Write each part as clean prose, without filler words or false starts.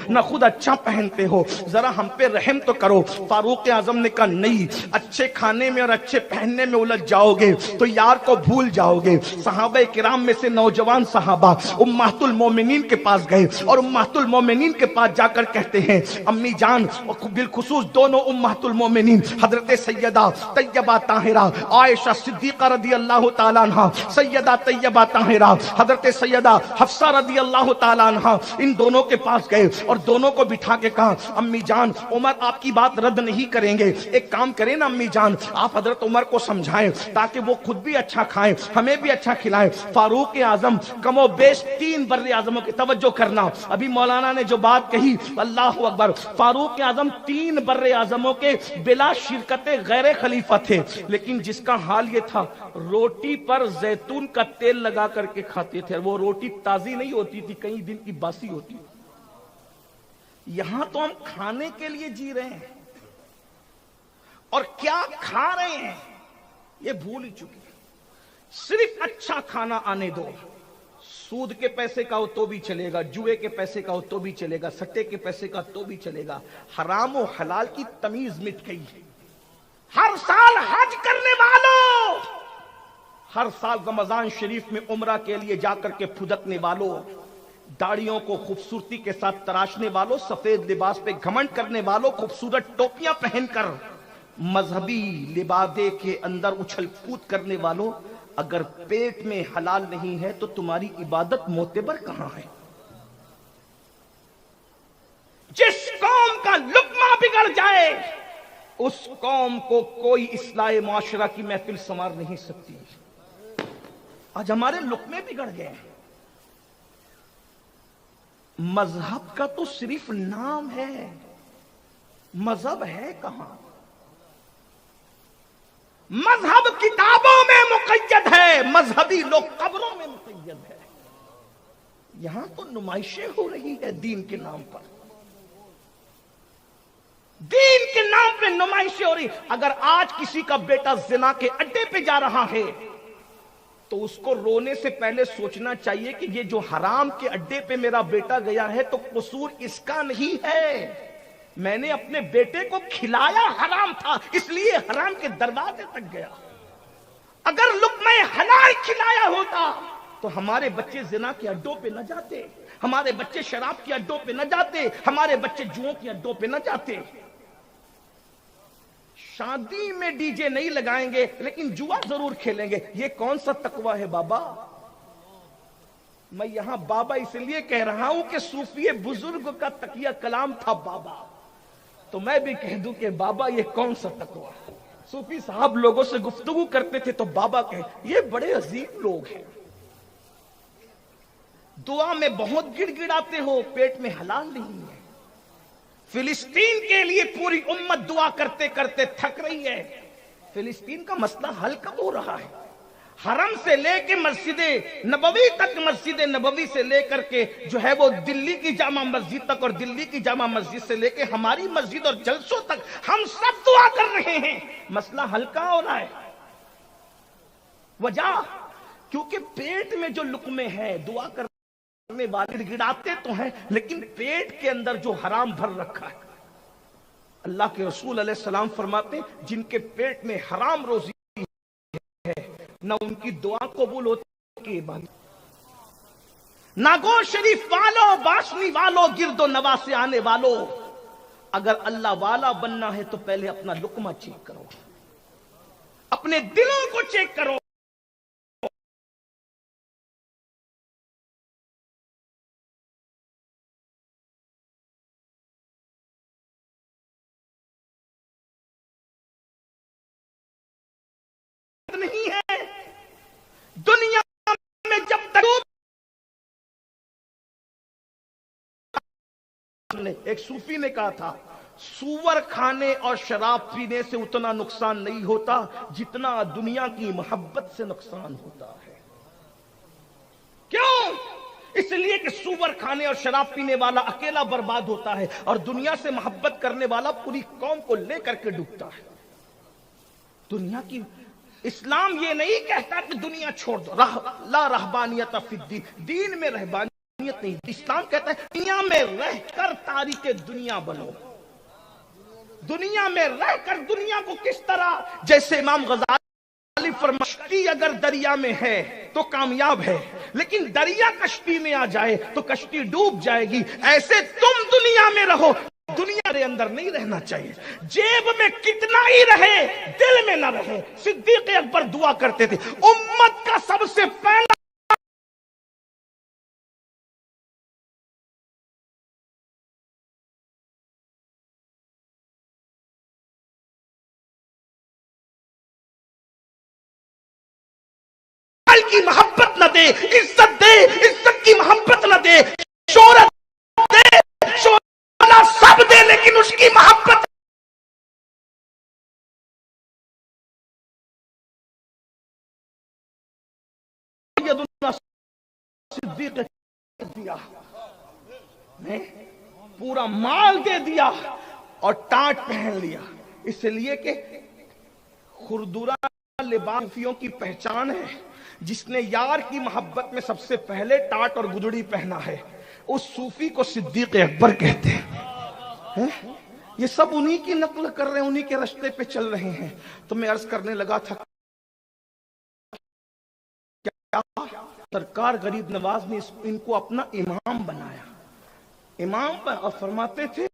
نہ خود اچھا پہنتے ہو، ذرا ہم پہ رحم تو کرو۔ فاروق اعظم نے کہا نہیں، اچھے کھانے میں اور اچھے پہننے میں الجھ جاؤ گے تو یار کو بھول جاؤ گے۔ صحابہ کرام میں سے نوجوان صحابہ امہات المومنین کے پاس گئے اور امہات المومنین کے پاس جا کر کہتے ہیں امی جان، بالخصوص دونوں امہات المومنین حضرت سیدہ طیبہ طاہرہ عائشہ صدیقہ رضی اللہ تعالیٰ عنہ، سیدہ طیبہ طاہرہ حضرت سیدہ حفصہ رضی اللہ تعالیٰ عنہ، ان دونوں کے پاس گئے اور دونوں کو بٹھا کے کہا امی جان، عمر آپ کی بات رد نہیں کریں گے، ایک کام کریں نا امی جان، آپ حضرت عمر کو سمجھائیں تاکہ وہ خود بھی اچھا کھائیں، ہمیں بھی اچھا کھلائیں۔ فاروق اعظم کم و بیش 3 بر اعظموں کی توجہ کرنا، ابھی مولانا نے جو بات کہی اللہ اکبر، فاروق اعظم 3 بر اعظموں کے بلا شرکت غیر خلیفہ تھے، لیکن جس کا حال یہ تھا روٹی پر زیتون کا تیل لگا کر کے کھاتے تھے، وہ روٹی تازی نہیں ہوتی تھی، کئی دن کی باسی ہوتی تھی۔ یہاں تو ہم کھانے کے لیے جی رہے ہیں اور کیا کھا رہے ہیں یہ بھول ہی چکے۔ صرف اچھا کھانا آنے دو، سود کے پیسے کا ہو تو بھی چلے گا، جوئے کے پیسے کا ہو تو بھی چلے گا، سٹے کے پیسے کا تو بھی چلے گا، حرام و حلال کی تمیز مٹ گئی۔ ہر سال حج کرنے والوں، ہر سال رمضان شریف میں عمرہ کے لیے جا کر کے پھدکنے والوں، داڑیوں کو خوبصورتی کے ساتھ تراشنے والوں، سفید لباس پہ گھمنڈ کرنے والوں، خوبصورت ٹوپیاں پہن کر مذہبی لبادے کے اندر اچھل کود کرنے والوں، اگر پیٹ میں حلال نہیں ہے تو تمہاری عبادت معتبر کہاں ہے؟ جس قوم کا لقمہ بگڑ جائے اس قوم کو کوئی اصلاح معاشرہ کی محفل سنوار نہیں سکتی۔ آج ہمارے لقمے بگڑ گئے ہیں۔ مذہب کا تو صرف نام ہے، مذہب ہے کہاں؟ مذہب کتابوں میں مقید ہے، مذہبی لوگ قبروں میں مقید ہے۔ یہاں تو نمائشیں ہو رہی ہے دین کے نام پر، دین کے نام پہ نمائشیں ہو رہی۔ اگر آج کسی کا بیٹا زنا کے اڈے پہ جا رہا ہے تو اس کو رونے سے پہلے سوچنا چاہیے کہ یہ جو حرام کے اڈے پہ میرا بیٹا گیا ہے تو قصور اس کا نہیں ہے، میں نے اپنے بیٹے کو کھلایا حرام تھا اس لیے حرام کے دروازے تک گیا۔ اگر لقمہ حلال کھلایا ہوتا تو ہمارے بچے زنا کے اڈوں پہ نہ جاتے، ہمارے بچے شراب کے اڈوں پہ نہ جاتے، ہمارے بچے جوؤں کے اڈوں پہ نہ جاتے۔ شادی میں ڈی جے نہیں لگائیں گے لیکن جوا ضرور کھیلیں گے، یہ کون سا تقوی ہے بابا؟ میں یہاں بابا اس لیے کہہ رہا ہوں کہ صوفی بزرگ کا تقیہ کلام تھا بابا، تو میں بھی کہہ دوں کہ بابا یہ کون سا تقوی ہے؟ صوفی صاحب لوگوں سے گفتگو کرتے تھے تو بابا کہے یہ بڑے عظیم لوگ ہیں، دعا میں بہت گڑ گڑاتے ہو، پیٹ میں حلال نہیں ہے۔ فلسطین کے لیے پوری امت دعا کرتے کرتے تھک رہی ہے، فلسطین کا مسئلہ حل کب ہو رہا ہے؟ حرم سے لے کے مسجد نبوی تک، مسجد نبوی سے لے کر کے جو ہے وہ دلی کی جامع مسجد تک، اور دلی کی جامع مسجد سے لے کے ہماری مسجد اور جلسوں تک ہم سب دعا کر رہے ہیں، مسئلہ حل کہاں ہو رہا ہے؟ وجہ کیونکہ پیٹ میں جو لقمے ہیں، دعا کرنے والے گڑاتے تو ہیں لیکن پیٹ کے اندر جو حرام بھر رکھا ہے۔ اللہ کے رسول علیہ السلام فرماتے ہیں جن کے پیٹ میں حرام روزی نہ ان کی دعا قبول ہوتی، نہ گوشت شریف والوں، باشنی والوں، گرد و نواح سے آنے والوں، اگر اللہ والا بننا ہے تو پہلے اپنا لقمہ چیک کرو، اپنے دلوں کو چیک کرو۔ نہیں ہے دنیا میں جب تک ایک صوفی نے کہا تھا سور کھانے اور شراب پینے سے اتنا نقصان نہیں ہوتا جتنا دنیا کی محبت سے نقصان ہوتا ہے۔ کیوں؟ اس لیے کہ سور کھانے اور شراب پینے والا اکیلا برباد ہوتا ہے اور دنیا سے محبت کرنے والا پوری قوم کو لے کر کے ڈوبتا ہے۔ دنیا کی اسلام یہ نہیں کہتا کہ دنیا چھوڑ دو، لا رہبانیت فی الدین، دین میں رہبانیت نہیں. اسلام کہتا ہے دنیا میں رہ کر تاریخ دنیا بنو. دنیا میں رہ کر دنیا کو کس طرح, جیسے امام غزالی فرماتے کشتی اگر دریا میں ہے تو کامیاب ہے, لیکن دریا کشتی میں آ جائے تو کشتی ڈوب جائے گی. ایسے تم دنیا میں رہو, دنیا کے اندر نہیں رہنا چاہیے. جیب میں کتنا ہی رہے دل میں نہ رہے. صدیق اکبر دعا کرتے تھے امت کا سب سے پہلا کی محبت نہ دے, عزت دے, عزت کی محبت نہ دے, شہرت دے, شہرت سب دے, لیکن اس کی محبت صدیق دیا, نے پورا مال دے دیا اور ٹاٹ پہن لیا, اس لیے کہ خردورہ لباسیوں کی پہچان ہے. جس نے یار کی محبت میں سب سے پہلے ٹاٹ اور گدڑی پہنا ہے اس صوفی کو صدیق اکبر کہتے ہیں. یہ سب انہی کی نقل کر رہے ہیں, انہی کے رشتے پہ چل رہے ہیں. تو میں عرض کرنے لگا تھا سرکار غریب نواز نے ان کو اپنا امام بنایا, امام پر, اور فرماتے تھے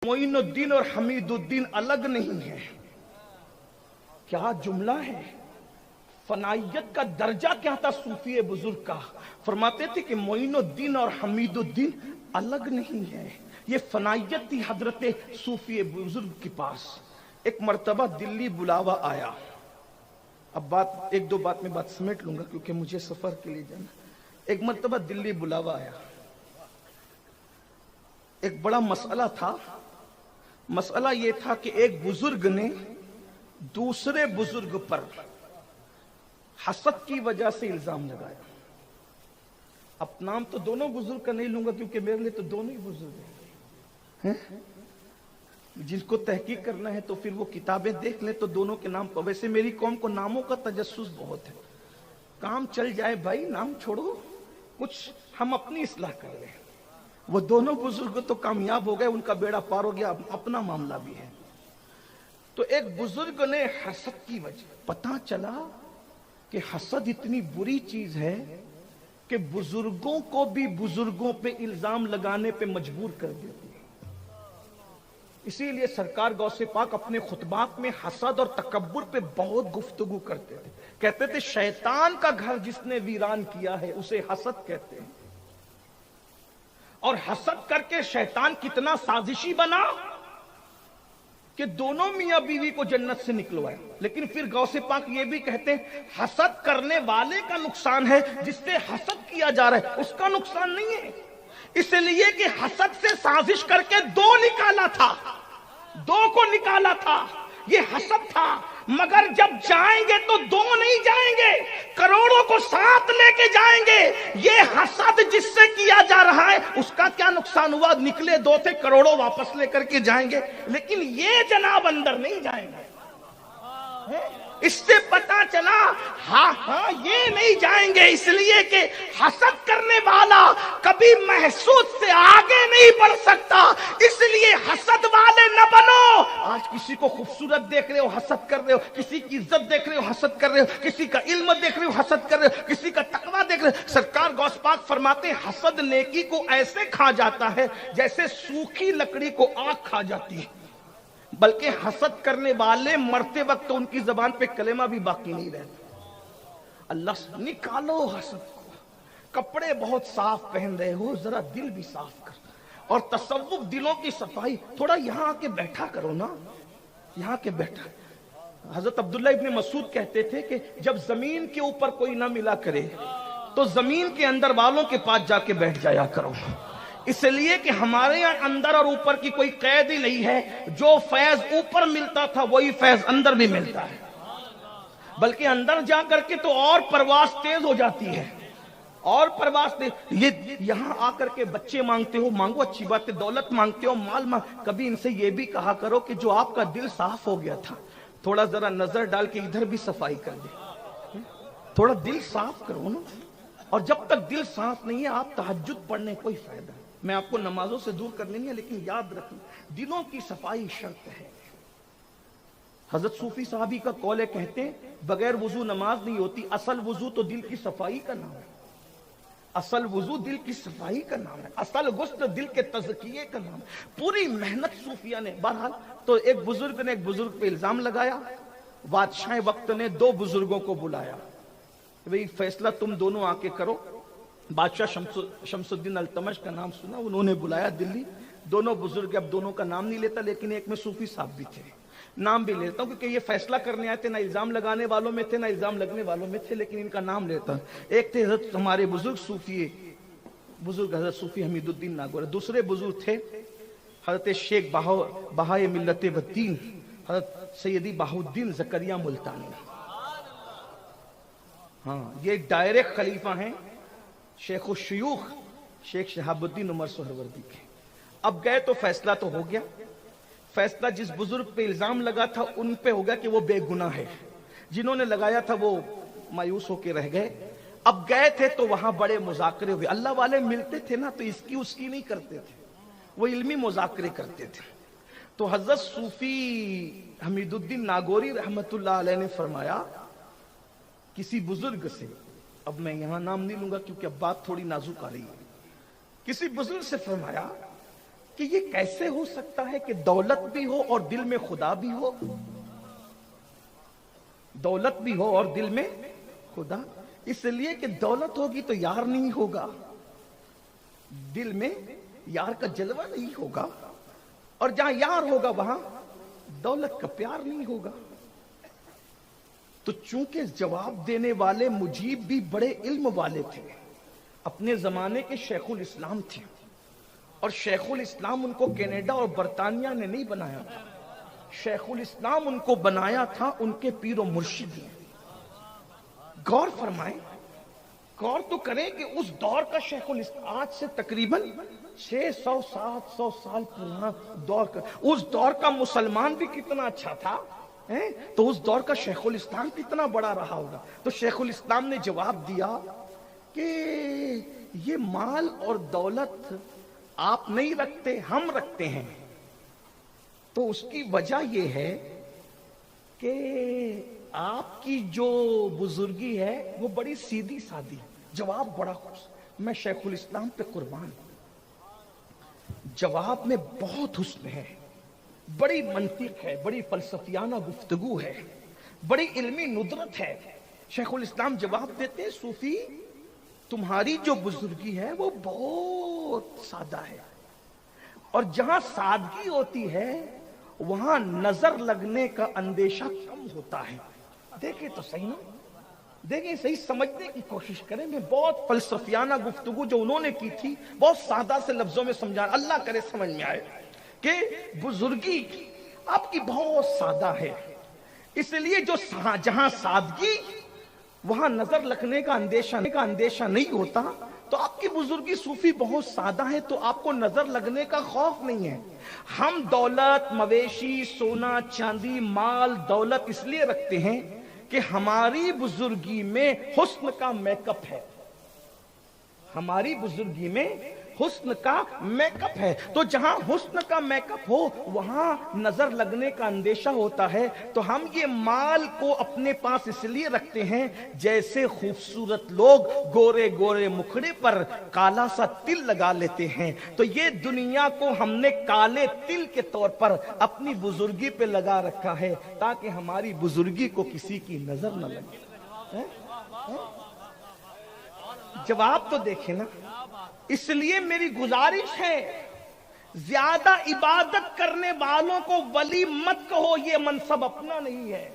معین الدین اور حمید الدین الگ نہیں ہے. کیا جملہ ہے, فنائیت کا درجہ کیا تھا صوفی بزرگ کا. فرماتے تھے کہ معین الدین اور حمید الدین الگ نہیں ہے, یہ فنائیت تھی حضرت صوفی بزرگ کے پاس. ایک مرتبہ دلی بلاوا آیا. اب بات ایک دو بات میں بات سمیٹ لوں گا کیونکہ مجھے سفر کے لیے جانا. ایک مرتبہ دلی بلاوا آیا, ایک بڑا مسئلہ تھا. مسئلہ یہ تھا کہ ایک بزرگ نے دوسرے بزرگ پر حسد کی وجہ سے الزام لگایا. اب نام تو دونوں بزرگ کا نہیں لوں گا کیونکہ میرے لیے تو دونوں ہی بزرگ ہیں. جن کو تحقیق کرنا ہے تو پھر وہ کتابیں دیکھ لیں تو دونوں کے نام پر. ویسے میری قوم کو ناموں کا تجسس بہت ہے. کام چل جائے بھائی, نام چھوڑو, کچھ ہم اپنی اصلاح کر لیں. وہ دونوں بزرگ تو کامیاب ہو گئے, ان کا بیڑا پار ہو گیا, اپنا معاملہ بھی ہے. تو ایک بزرگ نے حسد کی وجہ, پتہ چلا کہ حسد اتنی بری چیز ہے کہ بزرگوں کو بھی بزرگوں پہ الزام لگانے پہ مجبور کر دیتی ہے. اسی لیے سرکار غوث پاک اپنے خطبات میں حسد اور تکبر پہ بہت گفتگو کرتے تھے. کہتے تھے شیطان کا گھر جس نے ویران کیا ہے اسے حسد کہتے ہیں. اور حسد کر کے شیطان کتنا سازشی بنا کہ دونوں میاں بیوی کو جنت سے نکلوایا. لیکن پھر غوث پاک یہ بھی کہتے ہیں حسد کرنے والے کا نقصان ہے, جس سے حسد کیا جا رہا ہے اس کا نقصان نہیں ہے. اس لیے کہ حسد سے سازش کر کے دو نکالا تھا, دو کو نکالا تھا, یہ حسد تھا. مگر جب جائیں گے تو دو نہیں جائیں گے, کروڑوں کو ساتھ لے کے جائیں گے. یہ حسد جس سے کیا جا رہا ہے اس کا کیا نقصان ہوا, نکلے دو تھے, کروڑوں واپس لے کر کے جائیں گے, لیکن یہ جناب اندر نہیں جائیں گے. اس سے پتا چلا ہاں یہ نہیں جائیں گے, اس لیے کہ حسد کرنے والا کبھی محسوس سے آگے نہیں بڑھ سکتا. اس لیے حسد والے نہ بنو. آج کسی کو خوبصورت دیکھ رہے ہو حسد کر رہے ہو, کسی کی عزت دیکھ رہے ہو حسد کر رہے ہو, کسی کا علم دیکھ رہے ہو حسد کر رہے ہو, کسی کا تقویٰ دیکھ رہے ہو. سرکار غوث پاک فرماتے ہیں حسد نیکی کو ایسے کھا جاتا ہے جیسے سوکھی لکڑی کو آگ کھا جاتی ہے. بلکہ حسد کرنے والے مرتے وقت ان کی زبان پہ کلمہ بھی باقی نہیں رہتا. اللہ سے نکالو حسد کو. کپڑے بہت صاف پہن رہے ہو, ذرا دل بھی صاف کر. اور تصوف دلوں کی صفائی, تھوڑا یہاں آ کے بیٹھا کرو نا, یہاں کے بیٹھا. حضرت عبداللہ ابن مسعود کہتے تھے کہ جب زمین کے اوپر کوئی نہ ملا کرے تو زمین کے اندر والوں کے پاس جا کے بیٹھ جایا کرو. اس لیے کہ ہمارے یہاں اندر اور اوپر کی کوئی قید ہی نہیں ہے. جو فیض اوپر ملتا تھا وہی فیض اندر بھی ملتا ہے, بلکہ اندر جا کر کے تو اور پرواز تیز ہو جاتی ہے, اور پرواز تیز. یہ یہاں آ کر کے بچے مانگتے ہو, مانگو, اچھی بات ہے. دولت مانگتے ہو, مال مانگ, کبھی ان سے یہ بھی کہا کرو کہ جو آپ کا دل صاف ہو گیا تھا تھوڑا ذرا نظر ڈال کے ادھر بھی صفائی کر دے, تھوڑا دل صاف کرو نا. اور جب تک دل صاف نہیں ہے آپ تہجد پڑھنے کوئی فائدہ نہیں. میں آپ کو نمازوں سے دور کرنے نہیں ہے، لیکن یاد رکھیں دلوں کی صفائی شرط ہے. حضرت صوفی صحابی کا قول ہے، کہتے ہیں بغیر وضو نماز نہیں ہوتی. اصل وضو تو دل کی صفائی کا نام ہے. اصل وضو دل کی صفائی کا نام ہے. اصل غسل دل کے تزکیے کا نام ہے. پوری محنت صوفیہ نے. بہرحال تو ایک بزرگ نے ایک بزرگ پہ الزام لگایا. بادشاہ وقت نے دو بزرگوں کو بلایا، بھئی فیصلہ تم دونوں آ کے کرو. بادشاہ شمس الدین التمش کا نام سنا، انہوں نے بلایا دلی. دونوں بزرگ، اب دونوں کا نام نہیں لیتا لیکن ایک میں صوفی صاحب بھی تھے، نام بھی لیتا ہوں کیونکہ یہ فیصلہ کرنے آئے تھے، نہ الزام لگانے والوں میں تھے نہ الزام لگنے والوں میں تھے، لیکن ان کا نام لیتا. ایک تھے حضرت ہمارے بزرگ حضرت صوفی حمید الدین ناگور. دوسرے بزرگ تھے حضرت شیخ بہائے ملت و دین حضرت سیدی بہاؤالدین زکریا ملتانی. ہاں، یہ ڈائریکٹ خلیفہ ہیں شیخ الشیوخ شیخ شہاب الدین عمر سہروردی کے. اب گئے تو فیصلہ تو ہو گیا. فیصلہ جس بزرگ پہ الزام لگا تھا ان پہ ہو گیا کہ وہ بے گناہ ہے. جنہوں نے لگایا تھا وہ مایوس ہو کے رہ گئے. اب گئے تھے تو وہاں بڑے مذاکرے ہوئے. اللہ والے ملتے تھے نا تو اس کی نہیں کرتے تھے، وہ علمی مذاکرے کرتے تھے. تو حضرت صوفی حمید الدین ناگوری رحمت اللہ علیہ نے فرمایا کسی بزرگ سے، اب میں یہاں نام نہیں لوں گا کیونکہ اب بات تھوڑی نازک آ رہی ہے، کسی بزرگ سے فرمایا کہ یہ کیسے ہو سکتا ہے کہ دولت بھی ہو اور دل میں خدا بھی ہو. دولت بھی ہو اور دل میں خدا. اس لیے کہ دولت ہوگی تو یار نہیں ہوگا، دل میں یار کا جلوہ نہیں ہوگا، اور جہاں یار ہوگا وہاں دولت کا پیار نہیں ہوگا. تو چونکہ جواب دینے والے مجیب بھی بڑے علم والے تھے، اپنے زمانے کے شیخ الاسلام تھے، اور شیخ الاسلام ان کو کینیڈا اور برطانیہ نے نہیں بنایا تھا. شیخ الاسلام ان کو بنایا تھا ان کے پیر و مرشد نے. غور فرمائیں، غور تو کریں کہ اس دور کا شیخ الاسلام آج سے تقریباً 600-700 سال پرانا دور کا، اس دور کا مسلمان بھی کتنا اچھا تھا، تو اس دور کا شیخ الاسلام کتنا بڑا رہا ہوگا. تو شیخ الاسلام نے جواب دیا کہ یہ مال اور دولت آپ نہیں رکھتے، ہم رکھتے ہیں. تو اس کی وجہ یہ ہے کہ آپ کی جو بزرگی ہے وہ بڑی سیدھی سادی. جواب بڑا خوش، میں شیخ الاسلام پہ قربان ہوں. جواب میں بہت حسن ہے، بڑی منطق ہے، بڑی فلسفیانہ گفتگو ہے، بڑی علمی ندرت ہے. شیخ الاسلام جواب دیتے ہیں صوفی تمہاری جو بزرگی ہے وہ بہت سادہ ہے، اور جہاں سادگی ہوتی ہے وہاں نظر لگنے کا اندیشہ کم ہوتا ہے. دیکھیں تو صحیح نا، دیکھیں صحیح، سمجھنے کی کوشش کریں. میں بہت فلسفیانہ گفتگو جو انہوں نے کی تھی بہت سادہ سے لفظوں میں سمجھانا، اللہ کرے سمجھ میں آئے کہ بزرگی آپ کی بہت سادہ ہے. اس لیے جو جہاں سادگی وہاں نظر لگنے کا اندیشہ نہیں ہوتا. تو آپ کی بزرگی صوفی بہت سادہ ہے تو آپ کو نظر لگنے کا خوف نہیں ہے. ہم دولت، مویشی، سونا چاندی، مال دولت اس لیے رکھتے ہیں کہ ہماری بزرگی میں حسن کا میک اپ ہے. ہماری بزرگی میں حسن کا میک اپ ہے. تو جہاں حسن کا میک اپ ہو وہاں نظر لگنے کا اندیشہ ہوتا ہے. تو ہم یہ مال کو اپنے پاس اس لیے رکھتے ہیں جیسے خوبصورت لوگ گورے گورے مکھڑے پر کالا سا تل لگا لیتے ہیں. تو یہ دنیا کو ہم نے کالے تل کے طور پر اپنی بزرگی پہ لگا رکھا ہے تاکہ ہماری بزرگی کو کسی کی نظر نہ لگے. جواب تو دیکھیں نا. اس لیے میری گزارش ہے زیادہ عبادت کرنے والوں کو ولی مت کہو، یہ منصب اپنا نہیں ہے.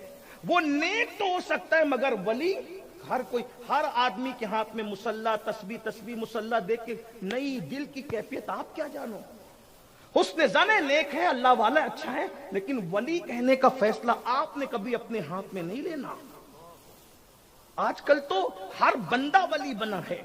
وہ نیک تو ہو سکتا ہے مگر ولی ہر آدمی کے ہاتھ میں مصلی، تسبیح مصلی دیکھ کے نہیں، دل کی کیفیت آپ کیا جانو. حسن زن نیک ہے، اللہ والا اچھا ہے، لیکن ولی کہنے کا فیصلہ آپ نے کبھی اپنے ہاتھ میں نہیں لینا. آج کل تو ہر بندہ ولی بنا ہے.